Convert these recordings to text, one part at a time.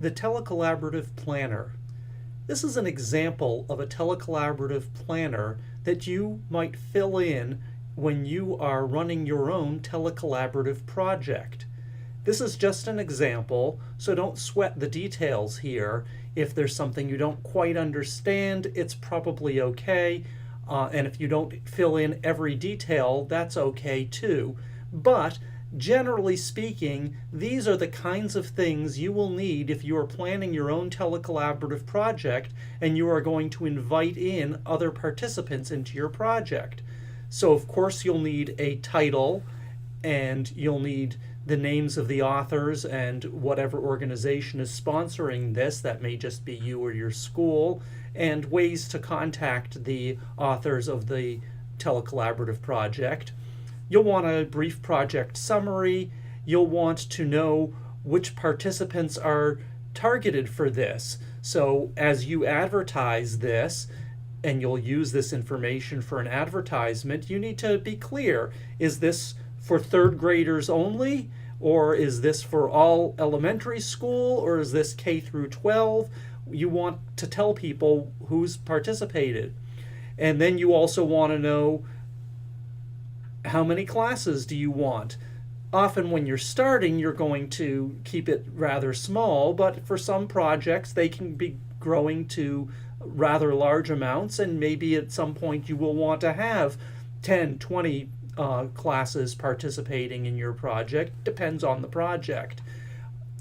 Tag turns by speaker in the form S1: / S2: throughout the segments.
S1: The Telecollaborative Planner. This is an example of a telecollaborative planner that you might fill in when you are running your own telecollaborative project. This is just an example, so don't sweat the details here. If there's something you don't quite understand, it's probably okay. And if you don't fill in every detail, that's okay too. But generally speaking, these are the kinds of things you will need if you are planning your own telecollaborative project and you are going to invite in other participants into your project. So of course you'll need a title, and you'll need the names of the authors and whatever organization is sponsoring this. That may just be you or your school, and ways to contact the authors of the telecollaborative project. You'll want a brief project summary. You'll want to know which participants are targeted for this. So as you advertise this, and you'll use this information for an advertisement, you need to be clear. Is this for third graders only? Or is this for all elementary school? Or is this K through 12? You want to tell people who's participated. And then you also want to know, how many classes do you want? Often when you're starting, you're going to keep it rather small, but for some projects, they can be growing to rather large amounts, and maybe at some point you will want to have 10, 20 classes participating in your project. Depends on the project.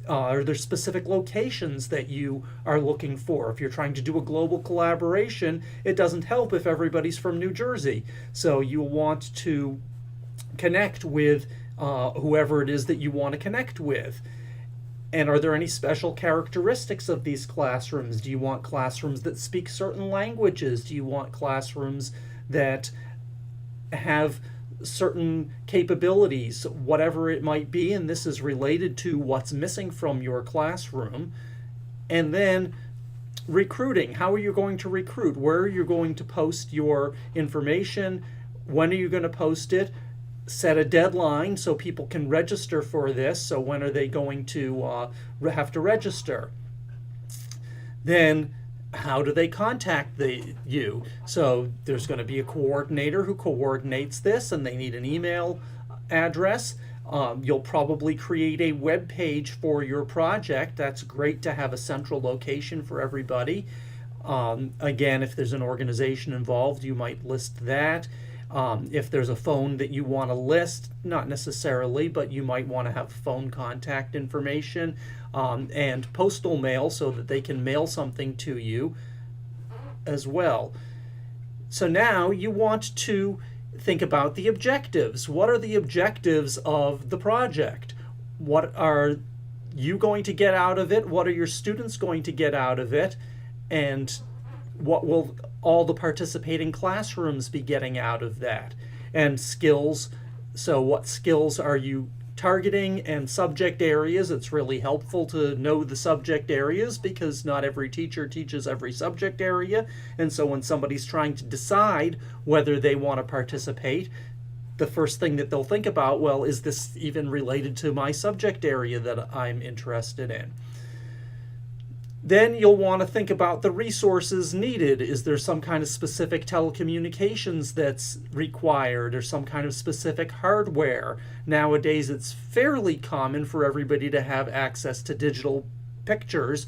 S1: Are there specific locations that you are looking for? If you're trying to do a global collaboration, it doesn't help if everybody's from New Jersey. So you'll want to connect with whoever it is that you want to connect with. And are there any special characteristics of these classrooms? Do you want classrooms that speak certain languages? Do you want classrooms that have certain capabilities, whatever it might be? And this is related to what's missing from your classroom. And then recruiting. How are you going to recruit? Where are you going to post your information? When are you going to post it? Set a deadline so people can register for this. So when are they going to have to register? Then how do they contact you? So there's going to be a coordinator who coordinates this, and they need an email address. You'll probably create a web page for your project. That's great to have a central location for everybody. Again, if there's an organization involved, you might list that. If there's a phone that you want to list, not necessarily, but you might want to have phone contact information, and postal mail so that they can mail something to you as well. So now you want to think about the objectives. What are the objectives of the project? What are you going to get out of it? What are your students going to get out of it? And what will all the participating classrooms be getting out of that? And skills. So what skills are you targeting? And subject areas. It's really helpful to know the subject areas because not every teacher teaches every subject area. And so when somebody's trying to decide whether they want to participate, the first thing that they'll think about, well, is this even related to my subject area that I'm interested in? Then you'll want to think about the resources needed. Is there some kind of specific telecommunications that's required, or some kind of specific hardware? Nowadays, it's fairly common for everybody to have access to digital pictures.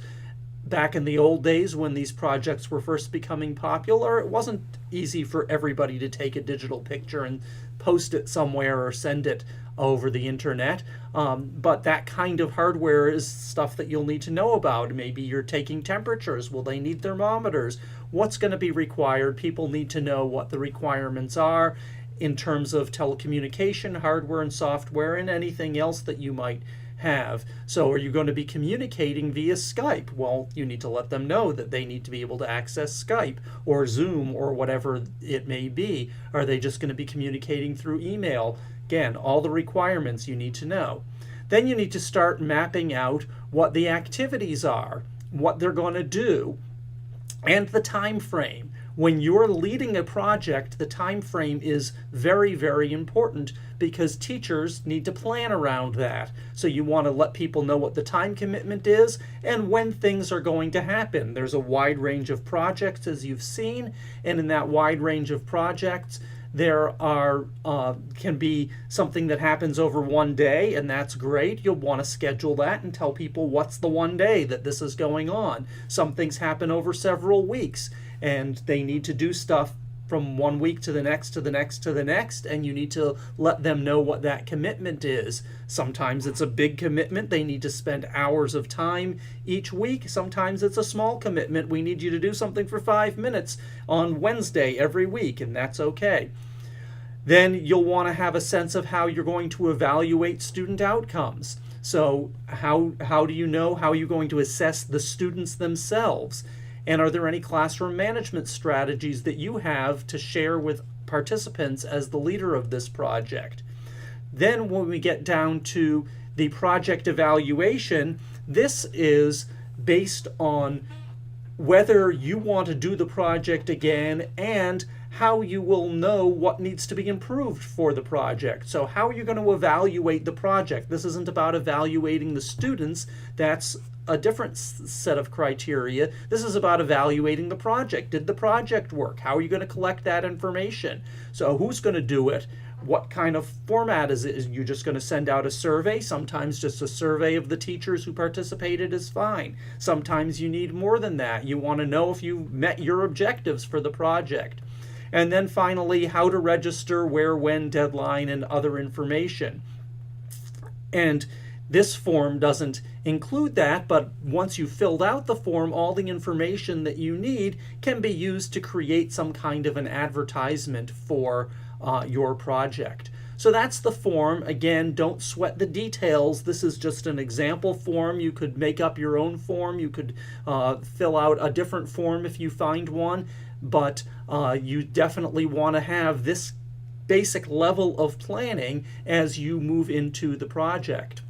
S1: Back in the old days when these projects were first becoming popular, it wasn't easy for everybody to take a digital picture and post it somewhere or send it over the internet. But that kind of hardware is stuff that you'll need to know about. Maybe you're taking temperatures. Will they need thermometers? What's going to be required? People need to know what the requirements are in terms of telecommunication, hardware and software, and anything else that you might have. So are you going to be communicating via Skype? Well, you need to let them know that they need to be able to access Skype or Zoom or whatever it may be. Are they just going to be communicating through email? Again, all the requirements you need to know. Then you need to start mapping out what the activities are, what they're going to do, and the time frame. When you're leading a project, the time frame is very, very important because teachers need to plan around that. So you want to let people know what the time commitment is and when things are going to happen. There's a wide range of projects, as you've seen, and in that wide range of projects, there can be something that happens over one day, and that's great. You'll want to schedule that and tell people what's the one day that this is going on. Some things happen over several weeks, and they need to do stuff from one week to the next, to the next, to the next, and you need to let them know what that commitment is. Sometimes it's a big commitment. They need to spend hours of time each week. Sometimes it's a small commitment. We need you to do something for 5 minutes on Wednesday every week, and that's okay. Then you'll want to have a sense of how you're going to evaluate student outcomes. So how do you know? How are you going to assess the students themselves? And are there any classroom management strategies that you have to share with participants as the leader of this project? Then when we get down to the project evaluation, this is based on whether you want to do the project again and how you will know what needs to be improved for the project. So how are you going to evaluate the project? This isn't about evaluating the students. That's a different set of criteria. This is about evaluating the project. Did the project work? How are you going to collect that information? So who's going to do it? What kind of format is it? Is you just going to send out a survey? Sometimes just a survey of the teachers who participated is fine. Sometimes you need more than that. You want to know if you met your objectives for the project. And then finally, how to register, where, when, deadline, and other information. And this form doesn't include that, but once you've filled out the form, all the information that you need can be used to create some kind of an advertisement for your project. So that's the form. Again, don't sweat the details. This is just an example form. You could make up your own form. You could fill out a different form if you find one, but you definitely want to have this basic level of planning as you move into the project.